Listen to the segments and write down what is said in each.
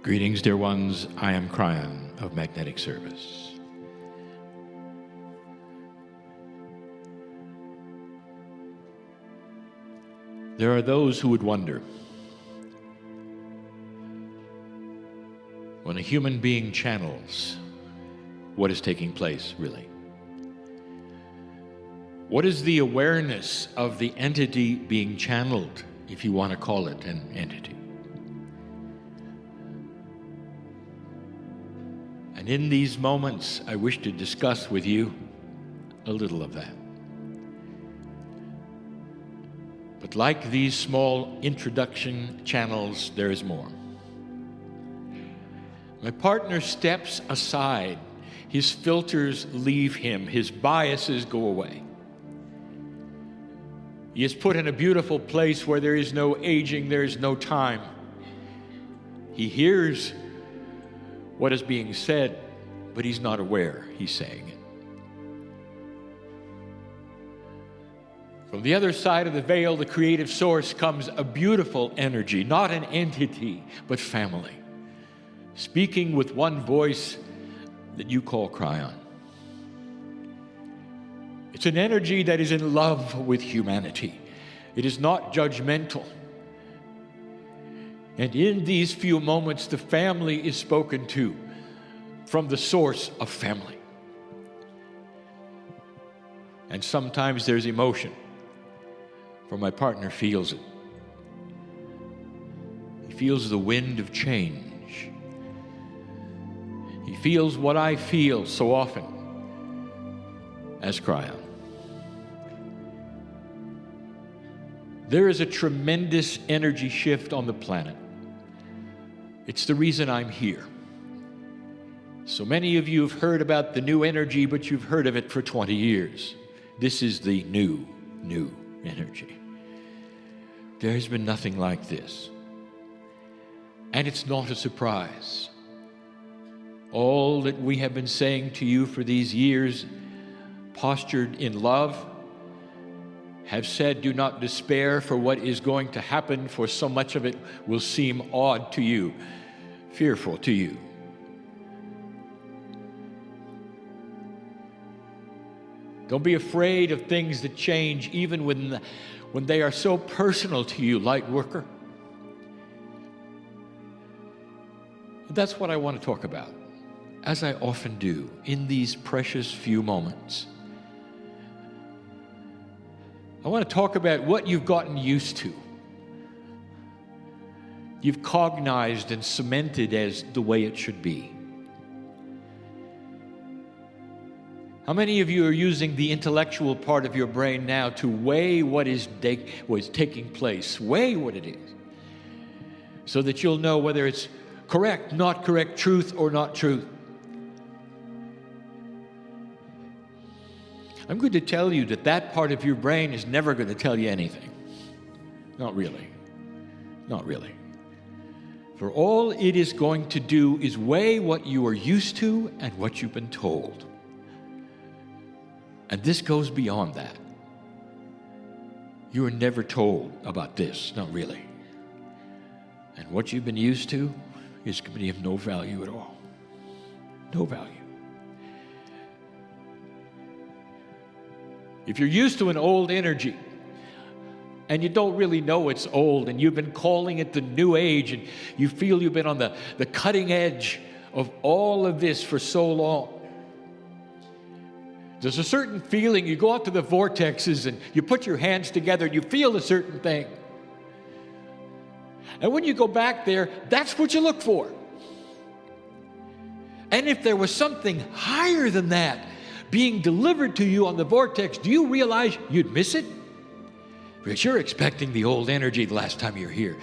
Greetings, dear ones. I am Kryon of Magnetic Service. There are those who would wonder, when a human being channels, what is taking place, really? What is the awareness of the entity being channeled, if you want to call it an entity? And in these moments, I wish to discuss with you a little of that. But like these small introduction channels, there is more. My partner steps aside. His filters leave him. His biases go away. He is put in a beautiful place where there is no aging, there is no time. He hears what is being said, but he's not aware he's saying it. From the other side of the veil, the creative source, comes a beautiful energy, not an entity, but family, speaking with one voice that you call Kryon. It's an energy that is in love with humanity. It is not judgmental. And in these few moments, the family is spoken to from the source of family. And sometimes there's emotion, for my partner feels it. He feels the wind of change. He feels what I feel so often as Kryon. There is a tremendous energy shift on the planet. It's the reason I'm here. So many of you have heard about the new energy, but you've heard of it for 20 years. This is the new energy. There has been nothing like this. And it's not a surprise. All that we have been saying to you for these years, postured in love, have said, do not despair for what is going to happen, for so much of it will seem odd to you, fearful to you. Don't be afraid of things that change, even when they are so personal to you, light worker. That's what I want to talk about, as I often do in these precious few moments. I want to talk about what you've gotten used to. You've cognized and cemented as the way it should be. How many of you are using the intellectual part of your brain now to weigh what is taking place, weigh what it is, so that you'll know whether it's correct, not correct, truth or not truth? I'm going to tell you that that part of your brain is never going to tell you anything. Not really. Not really. For all it is going to do is weigh what you are used to and what you've been told. And this goes beyond that. You were never told about this, not really. And what you've been used to is going to be of no value at all. No value. If you're used to an old energy and you don't really know it's old and you've been calling it the new age and you feel you've been on the cutting edge of all of this for so long, there's a certain feeling. You go out to the vortexes and you put your hands together and you feel a certain thing. And when you go back there, that's what you look for. And if there was something higher than that being delivered to you on the vortex, do you realize you'd miss it? Because you're expecting the old energy the last time you're here.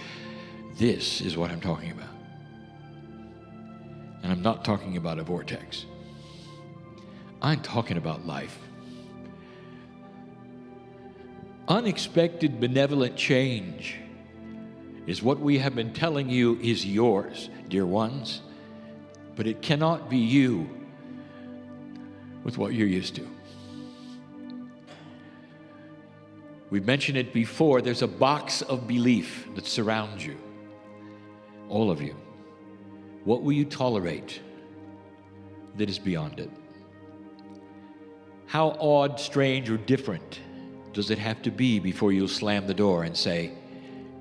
This is what I'm talking about. And I'm not talking about a vortex. I'm talking about life. Unexpected benevolent change is what we have been telling you is yours, dear ones. But it cannot be you with what you're used to. We've mentioned it before. There's a box of belief that surrounds you. All of you. What will you tolerate that is beyond it? How odd, strange, or different does it have to be before you'll slam the door and say,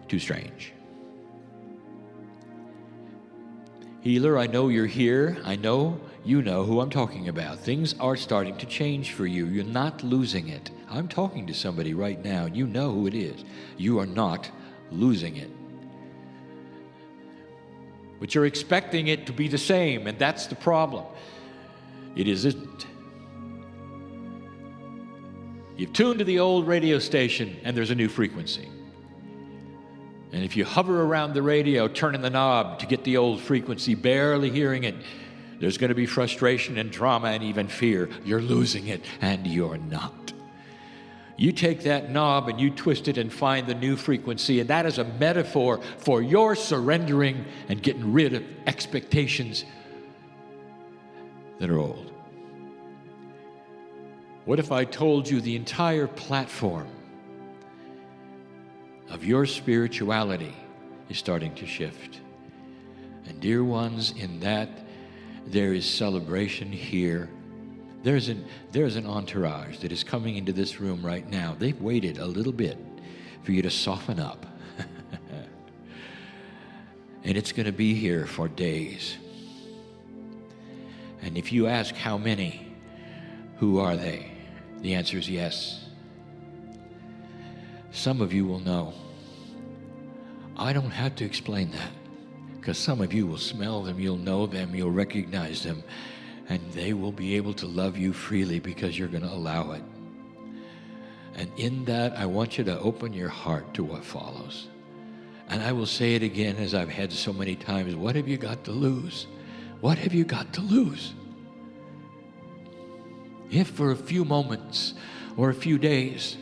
too strange? Healer, I know you're here. I know you know who I'm talking about. Things are starting to change for you. You're not losing it. I'm talking to somebody right now. You know who it is. You are not losing it. But you're expecting it to be the same, and that's the problem. It isn't. You've tuned to the old radio station, and there's a new frequency. And if you hover around the radio, turning the knob to get the old frequency, barely hearing it, there's going to be frustration and drama and even fear. You're losing it, and you're not. You take that knob and you twist it and find the new frequency, and that is a metaphor for your surrendering and getting rid of expectations that are old. What if I told you the entire platform of your spirituality is starting to shift? And dear ones, in that there is celebration here. There's an entourage that is coming into this room right now. They've waited a little bit for you to soften up. And it's going to be here for days. And if you ask how many, who are they? The answer is yes. Some of you will know. I don't have to explain that, because some of you will smell them, you'll know them, you'll recognize them, and they will be able to love you freely because you're going to allow it. And in that, I want you to open your heart to what follows. And I will say it again, as I've had so many times. What have you got to lose? What have you got to lose? If for a few moments or a few days,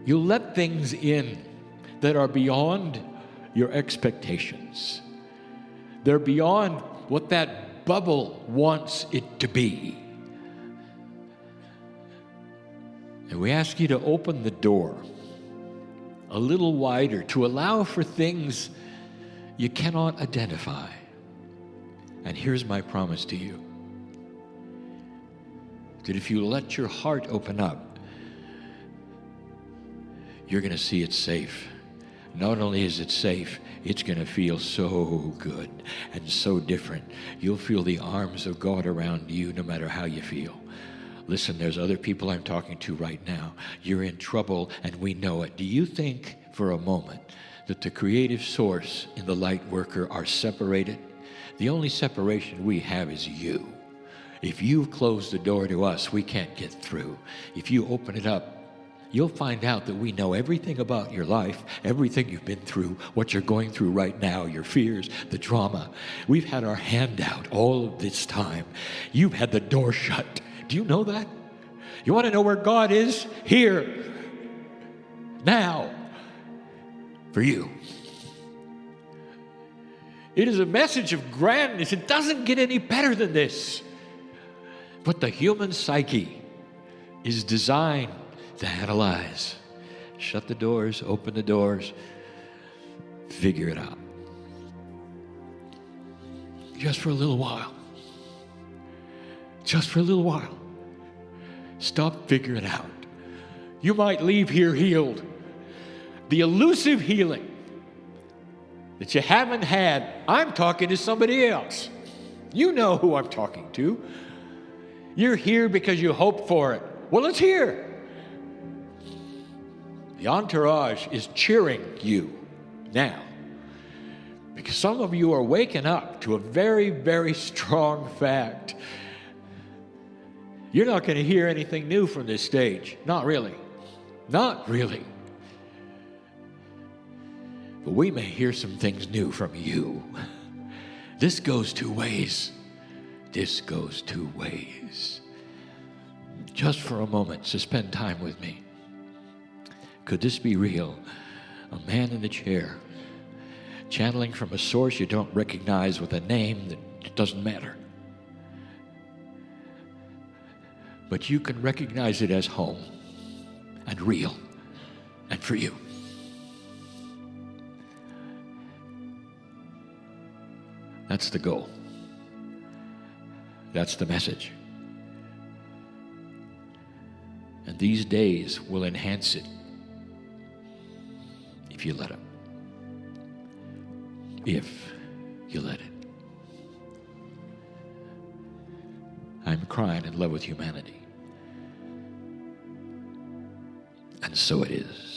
you'll let things in that are beyond your expectations. They're beyond what that bubble wants it to be. And we ask you to open the door a little wider to allow for things you cannot identify. And here's my promise to you, that if you let your heart open up, you're going to see it's safe. Not only is it safe, it's going to feel so good and so different. You'll feel the arms of God around you no matter how you feel. Listen, there's other people I'm talking to right now. You're in trouble, and we know it. Do you think for a moment that the creative source and the light worker are separated? The only separation we have is you. If you've closed the door to us, we can't get through. If you open it up, you'll find out that we know everything about your life, everything you've been through, what you're going through right now, your fears, the drama. We've had our hand out all of this time. You've had the door shut. Do you know that? You want to know where God is? Here. Now. For you. It is a message of grandness. It doesn't get any better than this. But the human psyche is designed to analyze. Shut the doors, open the doors, figure it out. Just for a little while. Just for a little while. Stop figuring it out. You might leave here healed. The elusive healing that you haven't had, I'm talking to somebody else. You know who I'm talking to. You're here because you hoped for it. Well, it's here. The entourage is cheering you now, because some of you are waking up to a very, very strong fact. You're not going to hear anything new from this stage. Not really. Not really. But we may hear some things new from you. This goes two ways. This goes two ways. Just for a moment, suspend time with me. Could this be real? A man in the chair, channeling from a source you don't recognize with a name that doesn't matter. But you can recognize it as home and real and for you. That's the goal. That's the message. And these days will enhance it if you let them. If you let it. I'm crying in love with humanity. And so it is.